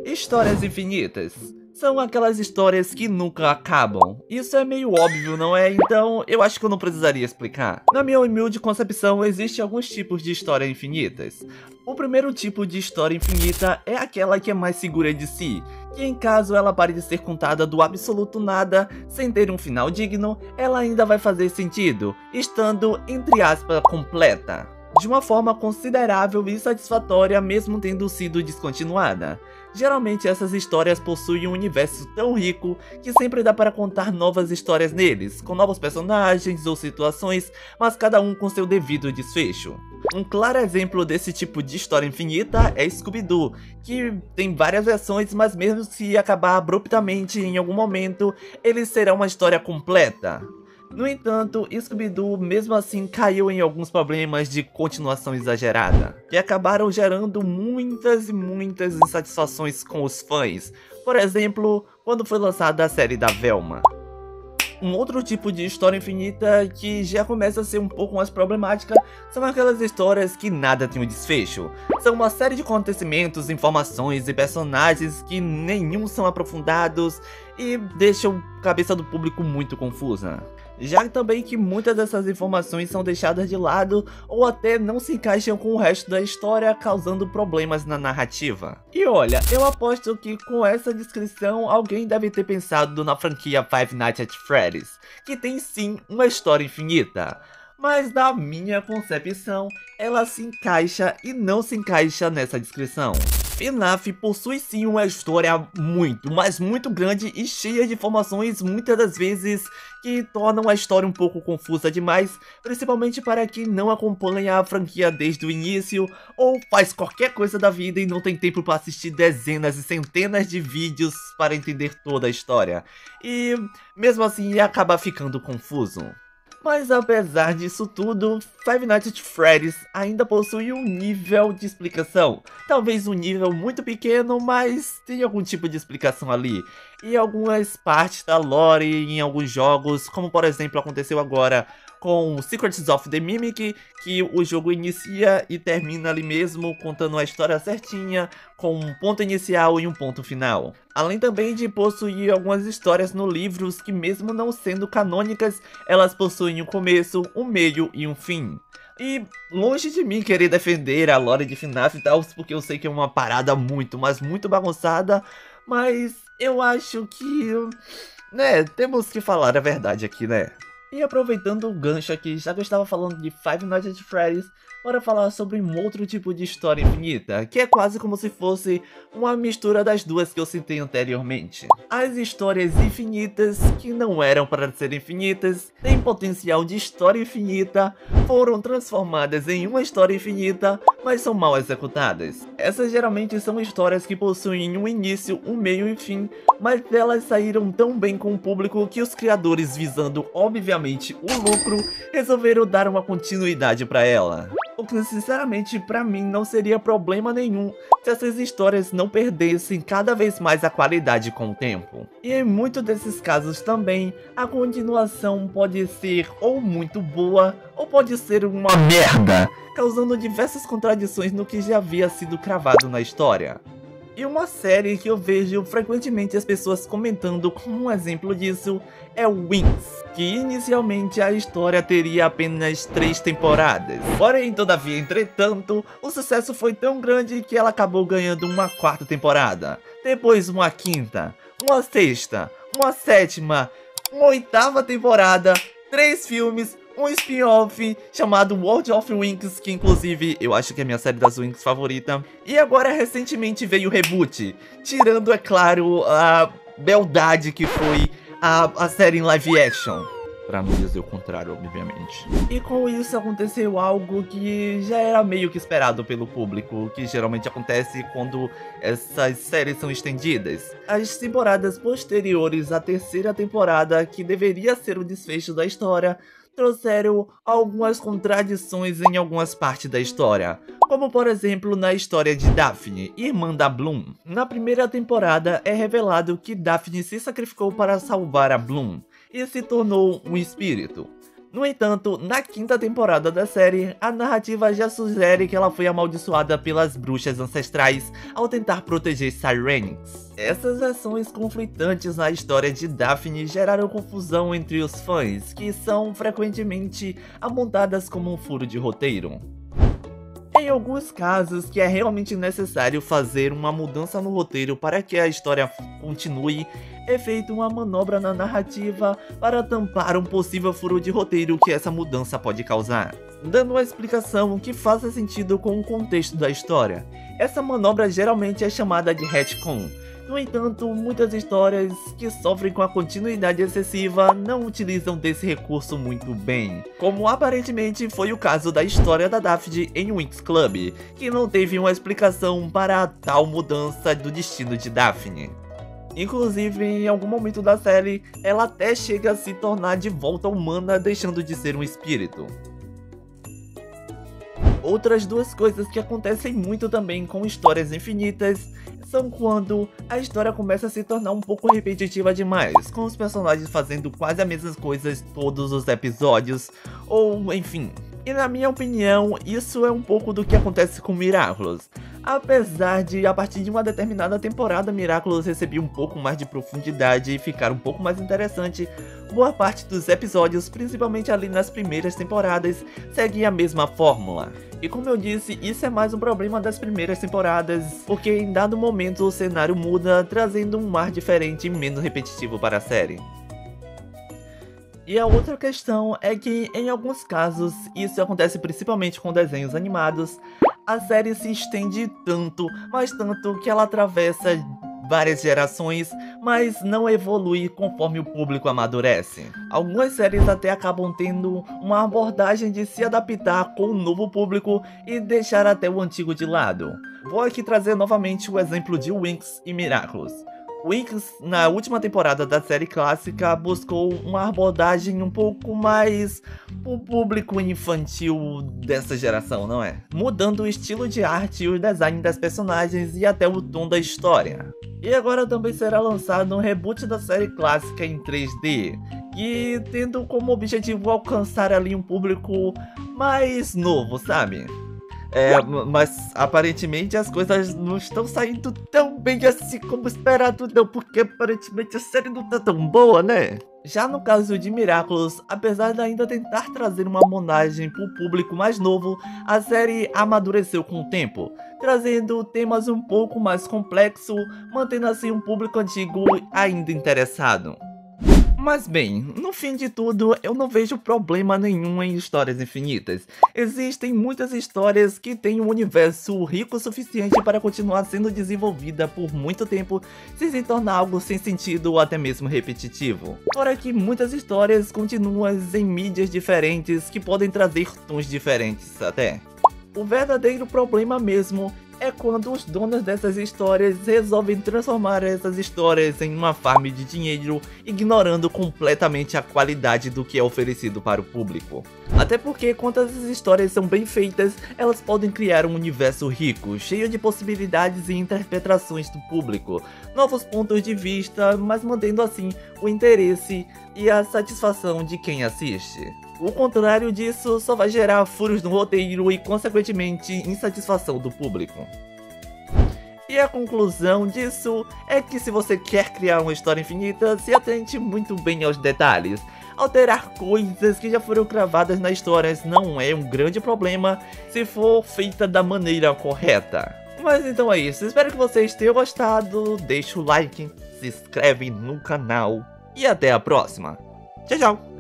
Histórias infinitas são aquelas histórias que nunca acabam. Isso é meio óbvio, não é? Então eu acho que eu não precisaria explicar. Na minha humilde concepção, existem alguns tipos de histórias infinitas. O primeiro tipo de história infinita é aquela que é mais segura de si, que em caso ela pare de ser contada do absoluto nada, sem ter um final digno, ela ainda vai fazer sentido, estando, entre aspas, completa, de uma forma considerável e satisfatória mesmo tendo sido descontinuada. Geralmente essas histórias possuem um universo tão rico que sempre dá para contar novas histórias neles, com novos personagens ou situações, mas cada um com seu devido desfecho. Um claro exemplo desse tipo de história infinita é Scooby-Doo, que tem várias versões, mas mesmo se acabar abruptamente em algum momento, ele será uma história completa. No entanto, Scooby-Doo mesmo assim caiu em alguns problemas de continuação exagerada, que acabaram gerando muitas e muitas insatisfações com os fãs. Por exemplo, quando foi lançada a série da Velma. Um outro tipo de história infinita que já começa a ser um pouco mais problemática são aquelas histórias que nada tem um desfecho. São uma série de acontecimentos, informações e personagens que nenhum são aprofundados e deixam a cabeça do público muito confusa. Já também que muitas dessas informações são deixadas de lado ou até não se encaixam com o resto da história, causando problemas na narrativa. E olha, eu aposto que com essa descrição alguém deve ter pensado na franquia Five Nights at Freddy's, que tem sim uma história infinita. Mas na minha concepção, ela se encaixa e não se encaixa nessa descrição. FNAF possui sim uma história muito, mas muito grande e cheia de informações, muitas das vezes que tornam a história um pouco confusa demais, principalmente para quem não acompanha a franquia desde o início ou faz qualquer coisa da vida e não tem tempo para assistir dezenas e centenas de vídeos para entender toda a história. E mesmo assim acaba ficando confuso. Mas apesar disso tudo, Five Nights at Freddy's ainda possui um nível de explicação. Talvez um nível muito pequeno, mas tem algum tipo de explicação ali. E algumas partes da lore em alguns jogos, como por exemplo aconteceu agora com Secrets of the Mimic, que o jogo inicia e termina ali mesmo, contando a história certinha, com um ponto inicial e um ponto final. Além também de possuir algumas histórias no livros que, mesmo não sendo canônicas, elas possuem um começo, um meio e um fim. E longe de mim querer defender a lore de FNAF e tal, porque eu sei que é uma parada muito, mas muito bagunçada, mas eu acho que, né, temos que falar a verdade aqui, né? E aproveitando o gancho aqui, já que eu estava falando de Five Nights at Freddy's, bora falar sobre um outro tipo de história infinita, que é quase como se fosse uma mistura das duas que eu citei anteriormente. As histórias infinitas, que não eram para ser infinitas, têm potencial de história infinita, foram transformadas em uma história infinita, mas são mal executadas. Essas geralmente são histórias que possuem um início, um meio e fim, mas elas saíram tão bem com o público que os criadores, visando obviamente o lucro, resolveram dar uma continuidade para ela. O que sinceramente pra mim não seria problema nenhum se essas histórias não perdessem cada vez mais a qualidade com o tempo. E em muitos desses casos também, a continuação pode ser ou muito boa ou pode ser uma merda, causando diversas contradições no que já havia sido cravado na história. E uma série que eu vejo frequentemente as pessoas comentando como um exemplo disso é Winx, que inicialmente a história teria apenas 3 temporadas. Porém, todavia, entretanto, o sucesso foi tão grande que ela acabou ganhando uma 4ª temporada, depois uma 5ª, uma 6ª, uma 7ª, uma 8ª temporada, 3 filmes, um spin-off chamado World of Winx, que inclusive eu acho que é a minha série das Winx favorita. E agora recentemente veio o reboot, tirando, é claro, a beldade que foi a série em live action. Pra não dizer o contrário, obviamente. E com isso aconteceu algo que já era meio que esperado pelo público, que geralmente acontece quando essas séries são estendidas. As temporadas posteriores à 3ª temporada, que deveria ser o desfecho da história, trouxeram algumas contradições em algumas partes da história, como por exemplo na história de Daphne, irmã da Bloom. Na 1ª temporada é revelado que Daphne se sacrificou para salvar a Bloom e se tornou um espírito. No entanto, na quinta temporada da série, a narrativa já sugere que ela foi amaldiçoada pelas bruxas ancestrais ao tentar proteger Syrinx. Essas ações conflitantes na história de Daphne geraram confusão entre os fãs, que são frequentemente apontadas como um furo de roteiro. Em alguns casos que é realmente necessário fazer uma mudança no roteiro para que a história continue, é feita uma manobra na narrativa para tampar um possível furo de roteiro que essa mudança pode causar, dando uma explicação que faça sentido com o contexto da história. Essa manobra geralmente é chamada de retcon. No entanto, muitas histórias que sofrem com a continuidade excessiva não utilizam desse recurso muito bem, como aparentemente foi o caso da história da Daphne em Winx Club, que não teve uma explicação para a tal mudança do destino de Daphne. Inclusive, em algum momento da série, ela até chega a se tornar de volta humana, deixando de ser um espírito. Outras duas coisas que acontecem muito também com histórias infinitas são quando a história começa a se tornar um pouco repetitiva demais, com os personagens fazendo quase as mesmas coisas todos os episódios, ou enfim. E na minha opinião, isso é um pouco do que acontece com Miraculous. Apesar de, a partir de uma determinada temporada, Miraculous receber um pouco mais de profundidade e ficar um pouco mais interessante, boa parte dos episódios, principalmente ali nas primeiras temporadas, seguem a mesma fórmula. E como eu disse, isso é mais um problema das primeiras temporadas, porque em dado momento o cenário muda, trazendo um ar diferente e menos repetitivo para a série. E a outra questão é que, em alguns casos, isso acontece principalmente com desenhos animados, a série se estende tanto, mas tanto que ela atravessa várias gerações, mas não evolui conforme o público amadurece. Algumas séries até acabam tendo uma abordagem de se adaptar com o novo público e deixar até o antigo de lado. Vou aqui trazer novamente o exemplo de Winx e Miraculous. Winx, na última temporada da série clássica, buscou uma abordagem um pouco mais pro público infantil dessa geração, não é? Mudando o estilo de arte e o design das personagens e até o tom da história. E agora também será lançado um reboot da série clássica em 3D, e tendo como objetivo alcançar ali um público mais novo, sabe? Mas aparentemente as coisas não estão saindo tão bem assim como esperado não, porque aparentemente a série não tá tão boa, né? Já no caso de Miraculous, apesar de ainda tentar trazer uma abordagem pro público mais novo, a série amadureceu com o tempo, trazendo temas um pouco mais complexos, mantendo assim um público antigo ainda interessado. Mas bem, no fim de tudo, eu não vejo problema nenhum em histórias infinitas. Existem muitas histórias que têm um universo rico o suficiente para continuar sendo desenvolvida por muito tempo, sem se tornar algo sem sentido ou até mesmo repetitivo. Fora que muitas histórias continuam em mídias diferentes que podem trazer tons diferentes até. O verdadeiro problema mesmo é quando os donos dessas histórias resolvem transformar essas histórias em uma farm de dinheiro, ignorando completamente a qualidade do que é oferecido para o público. Até porque, quando essas histórias são bem feitas, elas podem criar um universo rico, cheio de possibilidades e interpretações do público, novos pontos de vista, mas mantendo assim o interesse e a satisfação de quem assiste. O contrário disso só vai gerar furos no roteiro e, consequentemente, insatisfação do público. E a conclusão disso é que, se você quer criar uma história infinita, se atente muito bem aos detalhes. Alterar coisas que já foram cravadas na história não é um grande problema se for feita da maneira correta. Mas então é isso, espero que vocês tenham gostado, deixa o like, se inscreve no canal e até a próxima. Tchau, tchau!